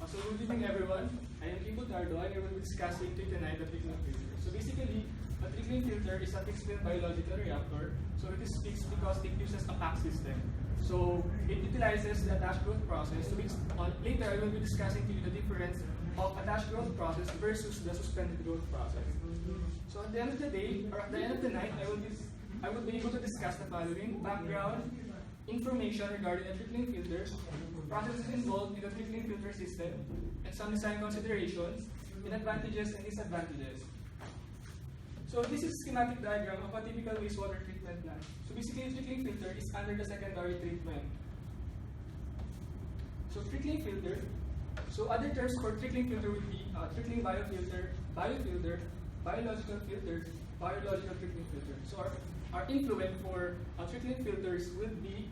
So good evening everyone. I am Kiko Tardo and I will be discussing tonight the trickling filter. So basically, a trickling filter is a fixed field biological reactor. So it is fixed because it uses a pack system. So it utilizes the attached growth process. So later I will be discussing to you the difference of attached growth process versus the suspended growth process. So at the end of the day, or at the end of the night, I will be able to discuss the following: background information regarding the trickling filters, processes involved in the trickling filter system, and some design considerations, and advantages and disadvantages. So this is a schematic diagram of a typical wastewater treatment plant. So basically, a trickling filter is under the secondary treatment. So trickling filter. So other terms for trickling filter would be trickling biofilter, biofilter, biological filter, biological trickling filter. So our influent for trickling filters would be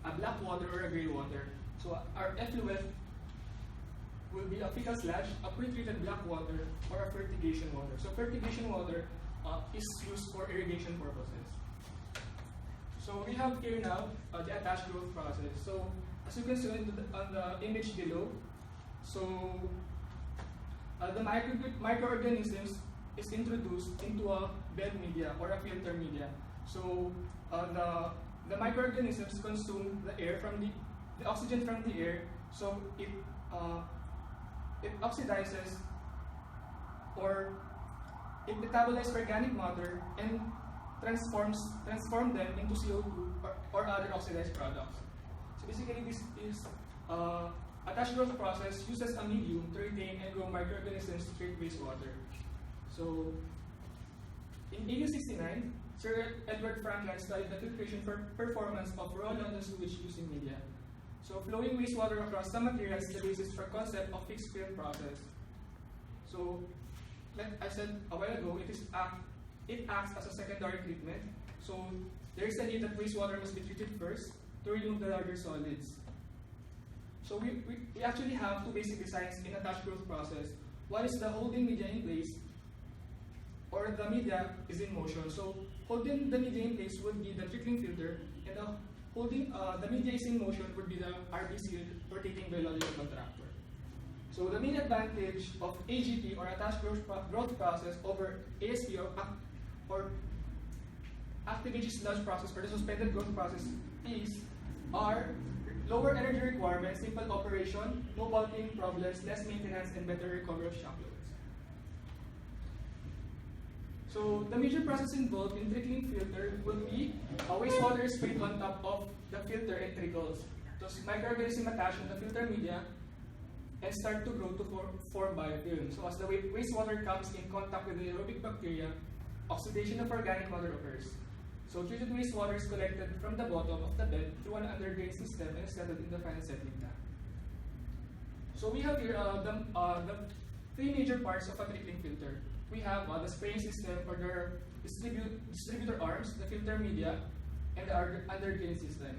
a black water or a gray water. So our effluent will be a fecal sludge, a pre-treated black water, or a fertigation water. So fertigation water is used for irrigation purposes. So we have here now the attached growth process. So as you can see on the image below, so the microorganisms is introduced into a bed media or a filter media. So the microorganisms consume the air from the oxygen from the air. So it oxidizes or it metabolizes organic matter and transform them into CO2 or other oxidized products. So basically, this is attached growth process uses a medium to retain and grow microorganisms to treat wastewater. So in 1869, Sir Edward Franklin studied the filtration performance of raw London sewage using media. So flowing wastewater across some materials is the basis for concept of fixed field process. So like I said a while ago, it acts as a secondary treatment. So there is a need that wastewater must be treated first to remove the larger solids. So we actually have two basic designs in attached growth process. One is the holding media in place, or the media is in motion. So holding the media in place would be the trickling filter, and holding the media is in motion would be the RBC, rotating biological contractor. So the main advantage of AGP or attached growth process over ASP or active sludge process or the suspended growth process is lower energy requirements, simple operation, no bulking problems, less maintenance, and better recovery of shock loads. So the major process involved in trickling filter will be wastewater is sprayed on top of the filter and trickles. Those microorganisms attach on the filter media and start to grow to form biofilm. So as the wastewater comes in contact with the aerobic bacteria, oxidation of organic matter occurs. So treated wastewater is collected from the bottom of the bed through an underdrain system and is settled in the final settling tank. So we have here the three major parts of a trickling filter. We have the spraying system or the distributor arms, the filter media, and the underdrain system.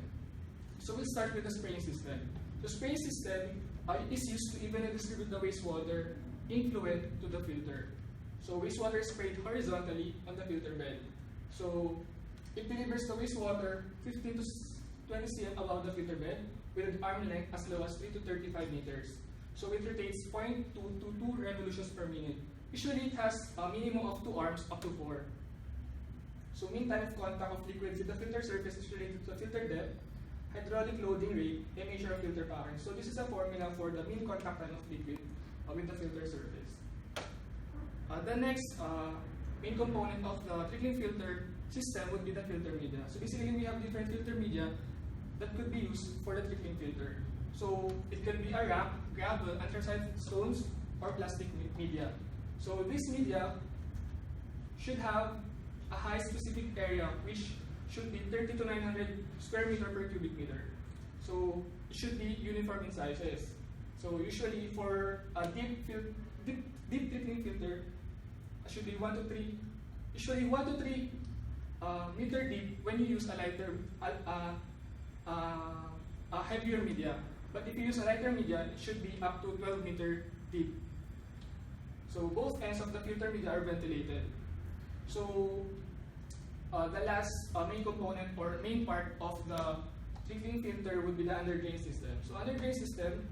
So we'll start with the spraying system. The spraying system is used to evenly distribute the wastewater influent to the filter. So wastewater is sprayed horizontally on the filter bed. So it delivers the wastewater 15 to 20 cm above the filter bed with an arm length as low as 3 to 35 meters. So it rotates 0.2 to 2 revolutions per minute. Usually it has a minimum of 2 arms up to 4. So mean time of contact of liquids with the filter surface is related to the filter depth, hydraulic loading rate, and measure of filter power. So this is a formula for the mean contact time of liquid with the filter surface. The next main component of the trickling filter system would be the filter media. So basically we have different filter media that could be used for the trickling filter. So it can be a rock, gravel, anthracite stones, or plastic media. So this media should have a high specific area which should be 30 to 900 square meter per cubic meter. So it should be uniform in sizes. So usually for a deep trickling filter, it should be 1 to 3, usually 1 to 3 meter deep when you use a lighter, a heavier media. But if you use a lighter media, it should be up to 12 meter deep. So both ends of the filter media are ventilated. So the last main component or main part of the trickling filter would be the underdrain system. So underdrain system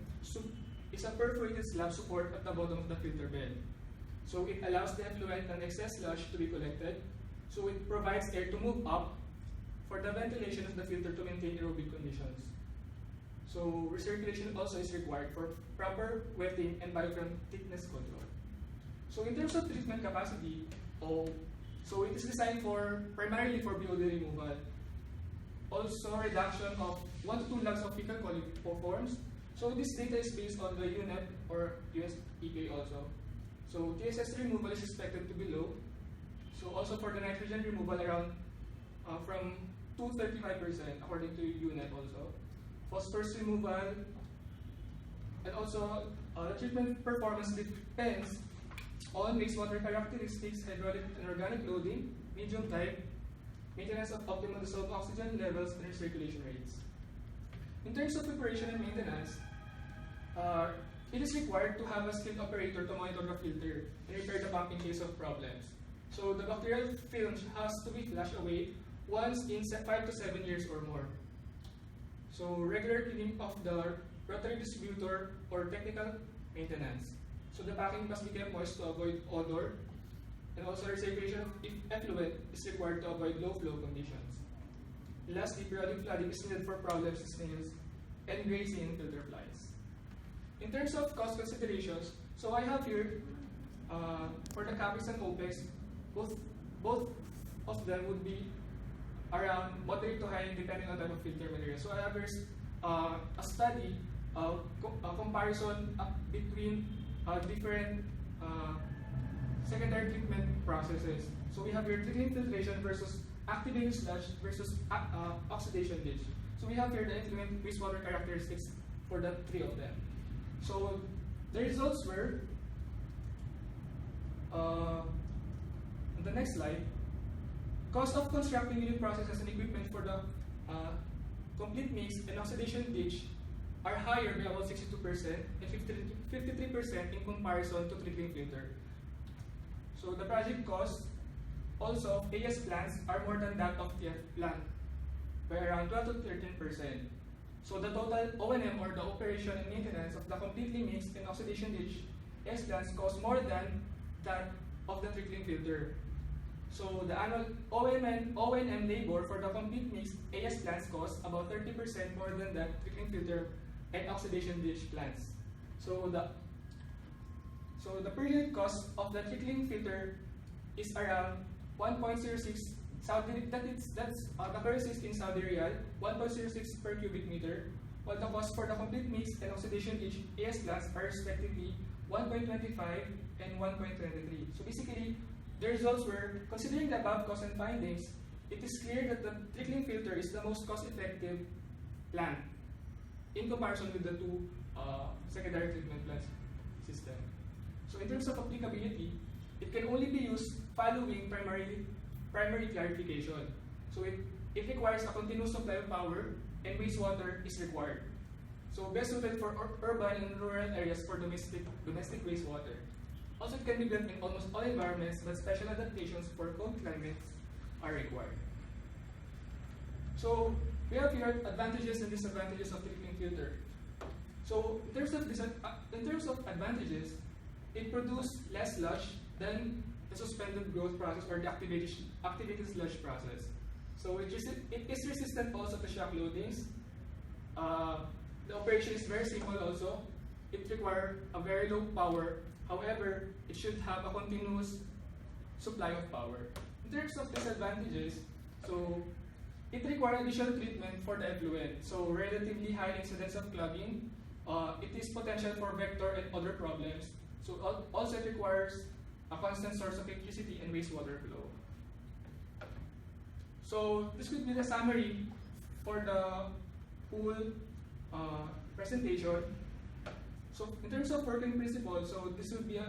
is a perforated slab support at the bottom of the filter bed. So it allows the effluent and excess sludge to be collected. So it provides air to move up for the ventilation of the filter to maintain aerobic conditions. So recirculation also is required for proper wetting and biofilm thickness control. So in terms of treatment capacity, so it is designed primarily for BOD removal. Also reduction of 1 to 2 logs of fecal coliforms. So this data is based on the UNEP or US EPA also. So TSS removal is expected to be low. So also for the nitrogen removal around from 2 to 35% according to UNEP also. Phosphorus removal, and also the treatment performance depends on wastewater characteristics, hydraulic and organic loading, medium type, maintenance of optimal dissolved oxygen levels, and recirculation rates. In terms of preparation and maintenance, it is required to have a skilled operator to monitor the filter and repair the pump in case of problems. So the bacterial film has to be flushed away once in 5 to 7 years or more. So regular cleaning of the rotary distributor or technical maintenance. So the packing must be kept moist to avoid odor, and also recirculation of effluent is required to avoid low flow conditions. Lastly, periodic flooding is needed for problems with snails and grazing in filter flies. In terms of cost considerations, so I have here for the CAPEX and OPEX, both of them would be around moderate to high depending on type of filter material. So I have here a study, a comparison between different secondary treatment processes. So we have here trickling filtration versus activated sludge versus oxidation ditch. So we have here the effluent wastewater characteristics for the 3 of them. So the results were, on the next slide, cost of constructing unit processes and equipment for the complete mix and oxidation ditch are higher by about 62% and 53% in comparison to trickling filter. So the project costs also of AS plants are more than that of TF plant by around 12 to 13%. So the total O&M or the operation and maintenance of the completely mixed and oxidation ditch AS plants costs more than that of the trickling filter. So the annual O&M labor for the complete mixed AS plants costs about 30% more than that trickling filter and oxidation ditch plants. So the per unit cost of the trickling filter is around 1.06 Saudi. That's the currency is in Saudi Riyal, 1.06 per cubic meter, while the cost for the complete mix and oxidation ditch AS plants are respectively 1.25 and 1.23. So basically, the results were, considering the above costs and findings, it is clear that the trickling filter is the most cost-effective plant in comparison with the 2 secondary treatment plants system. So in terms of applicability, it can only be used following primary clarification. So it requires a continuous supply of power, and wastewater is required. So best suited for urban and rural areas for domestic wastewater. Also, it can be built in almost all environments, but special adaptations for cold climates are required. So we have here advantages and disadvantages of trickling filter. So in terms of advantages, it produces less sludge than the suspended growth process or the activated sludge process. So it is resistant also to shock loadings. The operation is very simple also. It requires a very low power. However, it should have a continuous supply of power. In terms of disadvantages, so it requires additional treatment for the effluent. So relatively high incidence of clogging. It is potential for vector and other problems. So also it requires a constant source of electricity and wastewater flow. So this could be the summary for the whole presentation. So in terms of working principle, so this would be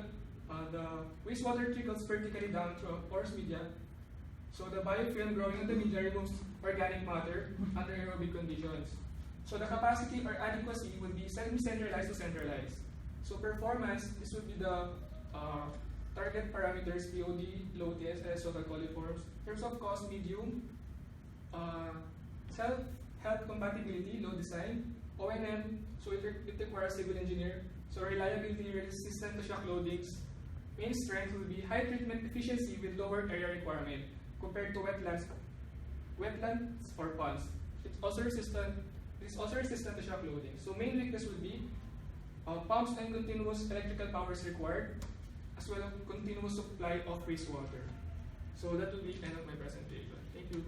the wastewater trickles vertically down through a porous media. So the biofilm growing in the media removes organic matter under aerobic conditions. So the capacity or adequacy would be semi-centralized to centralized. So performance, this would be the target parameters, POD, low TSS, total coliforms. In terms of cost, medium. Self-health compatibility, low design. O&M, so it requires civil engineer. So reliability, resistant to shock loadings. Main strength will be high treatment efficiency with lower area requirement compared to wetlands or ponds. It's also resistant to shock loading. So main weakness will be pumps and continuous electrical power is required, as well as continuous supply of wastewater. So that will be end of my presentation. Thank you.